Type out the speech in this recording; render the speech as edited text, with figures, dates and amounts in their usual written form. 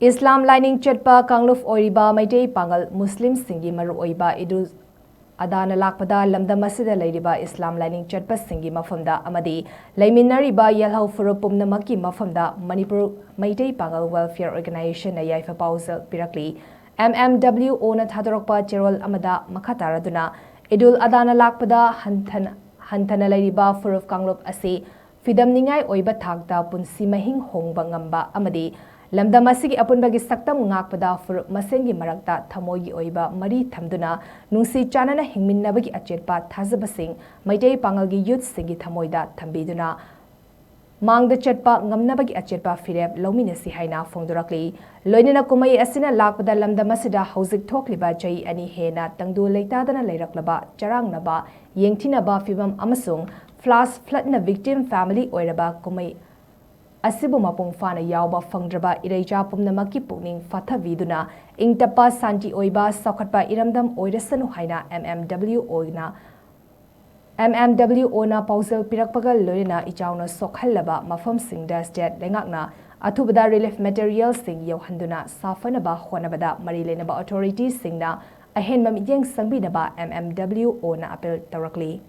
Islam LEINING CHATPA KANGLUP OIRIBA Meitei Pangal Muslim SINGI MARU OIBA EID-UL LAKPADA LAMDAM ASIDA LEIRIBA Islam LEINING CHATPA SINGI Maphamda AMADI LEIMINARIBA Yelhou Furup Punamaki Maphamda Manipur Meitei Pangal Welfare Organization Yaipha Paojel Pirakli MMWO na Thadorokpa Cherol Amada Makataraduna EID-UL LAKPADA Hantana LEIRIBA Furup KANGLUP ASI Fidam Ningai OIBA Thagda Punsi Mahing Hongba Ngamba AMADI LAMDAM asigi apunbagi saktam ngakpada furup masengi marakta thamogi oiba mari thamduna nungsi chanana hingminnabagi achetpa thazabasing Meitei Pangalgi youth singi thamoida thambiduna mangda chetpa ngamnabagi achetpa firep lominasi haina fongdorakli loinina kumai asina lakpada LAMDAM asida hauzik thokliba chai ani hena tangdu leitadana leiraklaba charangnaba yengthinaba fibam amasung flash floodna victim family oiraba kumai Asibu mapung fana yauba fangdraba ireja Punamaki pukning fathaviduna ingtapa santi oiba sakatpa iramdam oirasanu haina MMWO na Paojel Pirakpaga loina ichauna sokhallaba mafam singda state lengakna athubada relief materials sing yohanduna safanaba honabada marilenaba authorities singna ahenma midyeng sangbinaba MMWO na appeal tawrakli